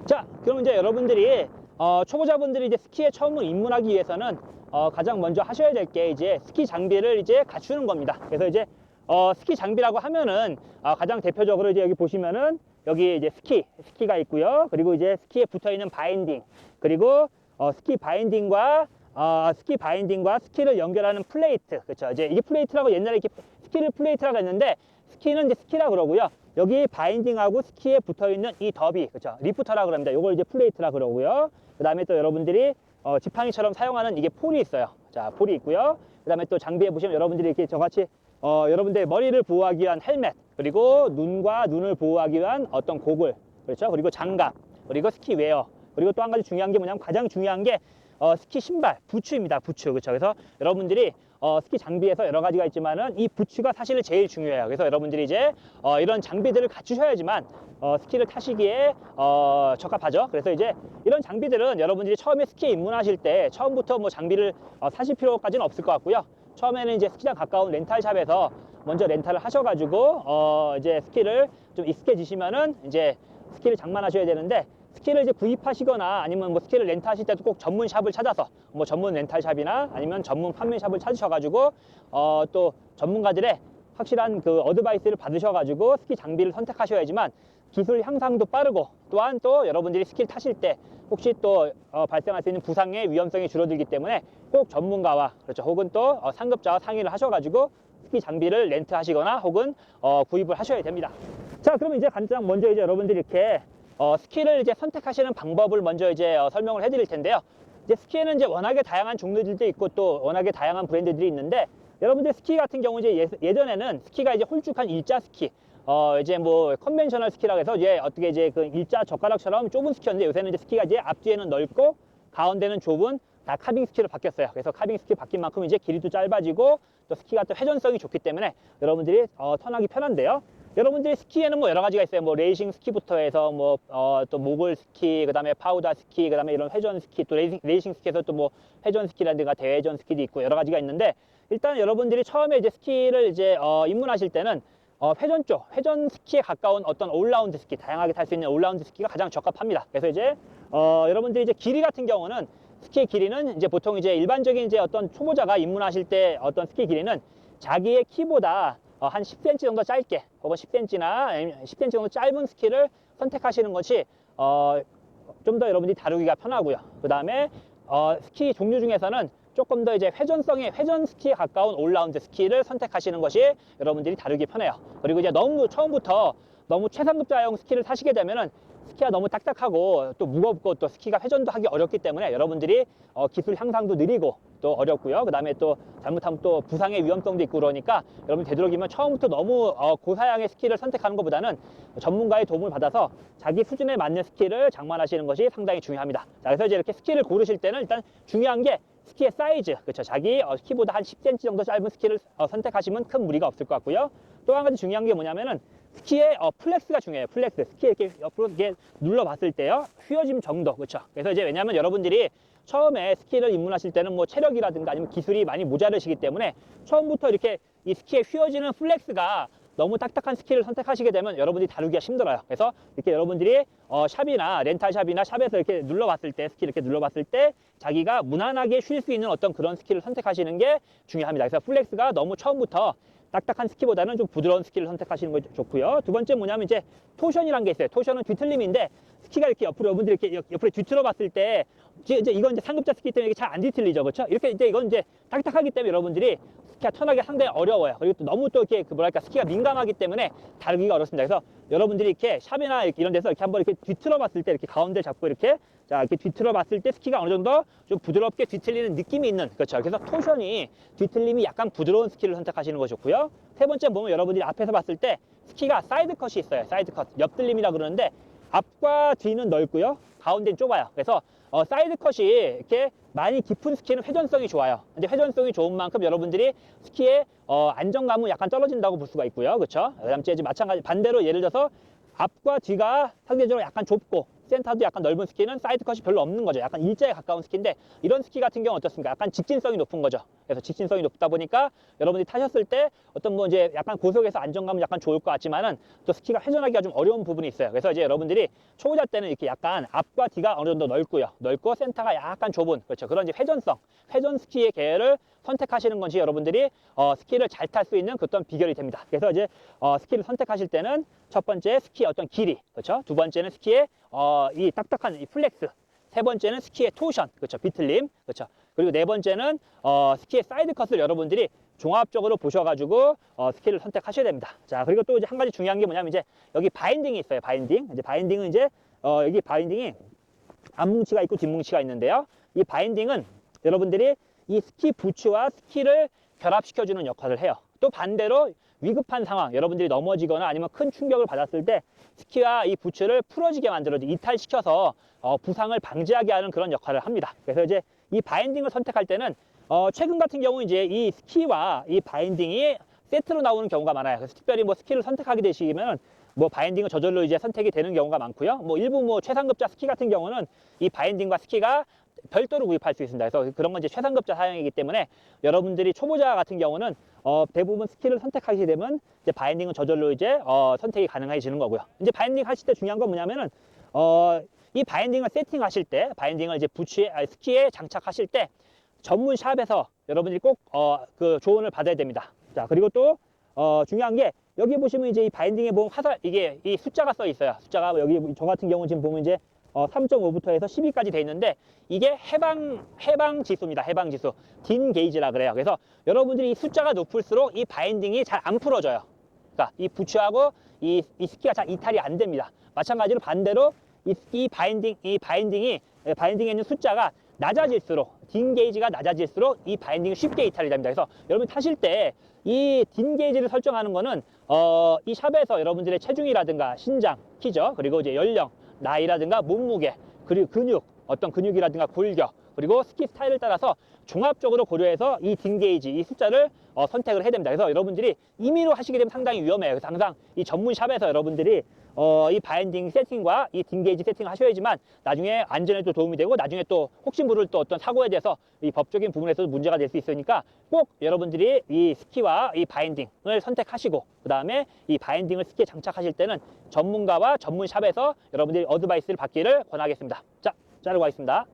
자, 그럼 이제 여러분들이 초보자분들이 이제 스키에 처음 입문하기 위해서는 가장 먼저 하셔야 될 게 이제 스키 장비를 이제 갖추는 겁니다. 그래서 이제 스키 장비라고 하면은 가장 대표적으로 이제 여기 보시면은 여기 이제 스키가 있고요. 그리고 이제 스키에 붙어 있는 바인딩, 그리고 스키 바인딩과 스키를 연결하는 플레이트. 그렇죠. 이제 이게 플레이트라고 옛날에 이렇게 스키를 플레이트라고 했는데 스키는 이제 스키라 그러고요. 여기 바인딩하고 스키에 붙어 있는 이 더비, 그렇죠. 리프터라 그럽니다. 요걸 이제 플레이트라 그러고요. 그다음에 또 여러분들이 지팡이처럼 사용하는 이게 폴이 있어요. 자, 폴이 있고요. 그다음에 또 장비에 보시면 여러분들이 이렇게 저같이 여러분들의 머리를 보호하기 위한 헬멧, 그리고 눈과 눈을 보호하기 위한 어떤 고글, 그렇죠. 그리고 장갑, 그리고 스키 웨어, 그리고 또 한 가지 중요한 게 뭐냐면 가장 중요한 게 스키 신발, 부츠입니다. 부츠. 그렇죠. 그래서 여러분들이 스키 장비에서 여러 가지가 있지만은 이 부츠가 사실 제일 중요해요. 그래서 여러분들이 이제 이런 장비들을 갖추셔야지만 스키를 타시기에 적합하죠. 그래서 이제 이런 장비들은 여러분들이 처음에 스키에 입문하실 때 처음부터 뭐 장비를 사실 필요까지는 없을 것 같고요. 처음에는 이제 스키장 가까운 렌탈샵에서 먼저 렌탈을 하셔가지고 이제 스키를 좀 익숙해지시면은 이제 스키를 장만하셔야 되는데, 스키를 이제 구입하시거나 아니면 뭐 스키를 렌트하실 때도 꼭 전문 샵을 찾아서 뭐 전문 렌탈샵이나 아니면 전문 판매샵을 찾으셔가지고 또 전문가들의 확실한 그 어드바이스를 받으셔가지고 스키 장비를 선택하셔야지만 기술 향상도 빠르고, 또한 또 여러분들이 스키를 타실 때 혹시 또 발생할 수 있는 부상의 위험성이 줄어들기 때문에 꼭 전문가와, 그렇죠, 혹은 또 상급자와 상의를 하셔가지고 스키 장비를 렌트하시거나 혹은 구입을 하셔야 됩니다. 자, 그럼 이제 가장 먼저 이제 여러분들이 이렇게 스키를 이제 선택하시는 방법을 먼저 이제 설명을 해드릴 텐데요. 이제 스키에는 이제 워낙에 다양한 종류들도 있고 또 워낙에 다양한 브랜드들이 있는데, 여러분들 스키 같은 경우 이제 예전에는 스키가 이제 홀쭉한 일자 스키, 이제 뭐 컨벤셔널 스키라고 해서 이제 어떻게 이제 그 일자 젓가락처럼 좁은 스키였는데, 요새는 이제 스키가 이제 앞뒤에는 넓고 가운데는 좁은 다 카빙 스키로 바뀌었어요. 그래서 카빙 스키 바뀐 만큼 이제 길이도 짧아지고 또 스키가 또 회전성이 좋기 때문에 여러분들이 턴하기 편한데요. 여러분들이 스키에는 뭐 여러 가지가 있어요. 뭐 레이싱 스키부터 해서 뭐 또 모글 스키, 그다음에 파우더 스키, 그다음에 이런 회전 스키, 또 레이싱 스키에서 또 뭐 회전 스키라든가 대회전 스키도 있고 여러 가지가 있는데, 일단 여러분들이 처음에 이제 스키를 이제 입문하실 때는 회전 스키에 가까운 어떤 올라운드 스키, 다양하게 탈 수 있는 올라운드 스키가 가장 적합합니다. 그래서 이제 여러분들이 이제 길이 같은 경우는, 스키의 길이는 이제 보통 이제 일반적인 이제 어떤 초보자가 입문하실 때 어떤 스키 길이는 자기의 키보다 한 10cm 정도 짧게, 혹은 10cm나 10cm 정도 짧은 스키를 선택하시는 것이 좀 더 여러분들이 다루기가 편하고요. 그 다음에 스키 종류 중에서는 조금 더 이제 회전 스키에 가까운 올라운드 스키를 선택하시는 것이 여러분들이 다루기 편해요. 그리고 이제 너무 처음부터 너무 최상급자용 스키를 타시게 되면은 스키가 너무 딱딱하고 또 무겁고 또 스키가 회전도 하기 어렵기 때문에 여러분들이 기술 향상도 느리고 또 어렵고요. 그 다음에 또 잘못하면 또 부상의 위험성도 있고, 그러니까 여러분 되도록이면 처음부터 너무 고사양의 스키를 선택하는 것보다는 전문가의 도움을 받아서 자기 수준에 맞는 스키를 장만하시는 것이 상당히 중요합니다. 자, 그래서 이제 이렇게 스키를 고르실 때는 일단 중요한 게 스키의 사이즈, 그렇죠. 자기 키보다 한 10cm 정도 짧은 스키를 선택하시면 큰 무리가 없을 것 같고요. 또 한 가지 중요한 게 뭐냐면은 스키의 플렉스가 중요해요. 플렉스. 스키 이렇게 옆으로 이렇게 눌러봤을 때요, 휘어짐 정도, 그렇죠. 그래서 이제 왜냐하면 여러분들이 처음에 스키를 입문하실 때는 뭐 체력이라든가 아니면 기술이 많이 모자르시기 때문에 처음부터 이렇게 이 스키의 휘어지는 플렉스가 너무 딱딱한 스키를 선택하시게 되면 여러분들이 다루기가 힘들어요. 그래서 이렇게 여러분들이 샵이나 렌탈샵이나 샵에서 이렇게 눌러봤을 때, 스키 이렇게 눌러봤을 때 자기가 무난하게 쉴 수 있는 어떤 그런 스키를 선택하시는 게 중요합니다. 그래서 플렉스가 너무 처음부터 딱딱한 스키보다는 좀 부드러운 스키를 선택하시는 게 좋고요. 두 번째 뭐냐면 이제 토션이라는 게 있어요. 토션은 뒤틀림인데, 스키가 이렇게 옆으로 여러분들이 이렇게 옆으로 뒤틀어 봤을 때 이제 이건 이제 상급자 스키 때문에 이게 잘 안 뒤틀리죠, 그렇죠? 이렇게 이제 이건 이제 딱딱하기 때문에 여러분들이 스키가 턴하기 상당히 어려워요. 그리고 또 너무 또 이렇게 그 뭐랄까 스키가 민감하기 때문에 다루기가 어렵습니다. 그래서 여러분들이 이렇게 샵이나 이런 데서 이렇게 한번 이렇게 뒤틀어 봤을 때 이렇게 가운데 잡고 이렇게 자 이렇게 뒤틀어 봤을 때 스키가 어느 정도 좀 부드럽게 뒤틀리는 느낌이 있는, 그렇죠. 그래서 토션이 뒤틀림이 약간 부드러운 스키를 선택하시는 것이 좋고요. 세 번째 보면 여러분들이 앞에서 봤을 때 스키가 사이드 컷이 있어요. 사이드 컷, 옆들림이라 그러는데 앞과 뒤는 넓고요, 가운데는 좁아요. 그래서 사이드 컷이 이렇게 많이 깊은 스키는 회전성이 좋아요. 근데 회전성이 좋은 만큼 여러분들이 스키의 안정감은 약간 떨어진다고 볼 수가 있고요, 그렇죠. 그다음에 이제 마찬가지 반대로 예를 들어서 앞과 뒤가 상대적으로 약간 좁고 센터도 약간 넓은 스키는 사이드 컷이 별로 없는 거죠. 약간 일자에 가까운 스키인데 이런 스키 같은 경우는 어떻습니까? 약간 직진성이 높은 거죠. 그래서 직진성이 높다 보니까 여러분들이 타셨을 때 어떤 뭐 이제 약간 고속에서 안정감은 약간 좋을 것 같지만은 또 스키가 회전하기가 좀 어려운 부분이 있어요. 그래서 이제 여러분들이 초보자 때는 이렇게 약간 앞과 뒤가 어느 정도 넓고요. 넓고 센터가 약간 좁은 그렇죠. 그런 이제 회전성, 회전 스키의 계열을 선택하시는 것이 여러분들이 스키를 잘 탈 수 있는 어떤 비결이 됩니다. 그래서 이제 스키를 선택하실 때는 첫 번째 스키의 어떤 길이, 그렇죠? 두 번째는 스키의 이 딱딱한 이 플렉스, 세 번째는 스키의 토션, 그렇죠? 비틀림, 그렇죠? 그리고 네 번째는 스키의 사이드 컷을 여러분들이 종합적으로 보셔가지고 스키를 선택하셔야 됩니다. 자, 그리고 또 이제 한 가지 중요한 게 뭐냐면 이제 여기 바인딩이 있어요. 바인딩. 이제 바인딩은 이제 여기 바인딩이 앞뭉치가 있고 뒷뭉치가 있는데요. 이 바인딩은 여러분들이 이 스키 부츠와 스키를 결합시켜주는 역할을 해요. 또 반대로 위급한 상황, 여러분들이 넘어지거나 아니면 큰 충격을 받았을 때 스키와 이 부츠를 풀어지게 만들어서 이탈시켜서 부상을 방지하게 하는 그런 역할을 합니다. 그래서 이제 이 바인딩을 선택할 때는 최근 같은 경우 이제 이 스키와 이 바인딩이 세트로 나오는 경우가 많아요. 그래서 특별히 뭐 스키를 선택하게 되시면 뭐 바인딩은 저절로 이제 선택이 되는 경우가 많고요. 뭐 일부 뭐 최상급자 스키 같은 경우는 이 바인딩과 스키가 별도로 구입할 수 있습니다. 그래서 그런 건 이제 최상급자 사양이기 때문에 여러분들이 초보자 같은 경우는 대부분 스키를 선택하시게 되면 이제 바인딩은 저절로 이제 선택이 가능해지는 거고요. 이제 바인딩 하실 때 중요한 건 뭐냐면은 이 바인딩을 세팅하실 때 바인딩을 이제 부츠에 스키에 장착하실 때 전문 샵에서 여러분들이 꼭 그 조언을 받아야 됩니다. 자, 그리고 또 중요한 게 여기 보시면 이제 이 바인딩에 보면 화살 이게 이 숫자가 써 있어요. 숫자가 여기 저 같은 경우 지금 보면 이제 3.5부터 해서 12까지 돼 있는데 이게 해방 지수입니다. 해방 지수. 딘 게이지라 그래요. 그래서 여러분들이 이 숫자가 높을수록 이 바인딩이 잘 안 풀어져요. 그러니까 이 부츠하고 이 스키가 잘 이탈이 안 됩니다. 마찬가지로 반대로 이 바인딩에 있는 숫자가 낮아질수록 딘 게이지가 낮아질수록 이 바인딩이 쉽게 이탈이 됩니다. 그래서 여러분 타실 때 이 딘 게이지를 설정하는 거는 이 샵에서 여러분들의 체중이라든가 신장, 키죠. 그리고 이제 연령, 나이라든가 몸무게, 그리고 근육, 어떤 근육이라든가 골격, 그리고 스키 스타일을 따라서 종합적으로 고려해서 이 딘 게이지, 이 숫자를 선택을 해야 됩니다. 그래서 여러분들이 임의로 하시게 되면 상당히 위험해요. 그래서 항상 이 전문 샵에서 여러분들이 이 바인딩 세팅과 이 딘 게이지 세팅을 하셔야지만 나중에 안전에도 도움이 되고 나중에 또 혹시 모를 또 어떤 사고에 대해서 이 법적인 부분에서도 문제가 될 수 있으니까 꼭 여러분들이 이 스키와 이 바인딩을 선택하시고 그 다음에 이 바인딩을 스키에 장착하실 때는 전문가와 전문 샵에서 여러분들이 어드바이스를 받기를 권하겠습니다. 자, 자르고 가겠습니다.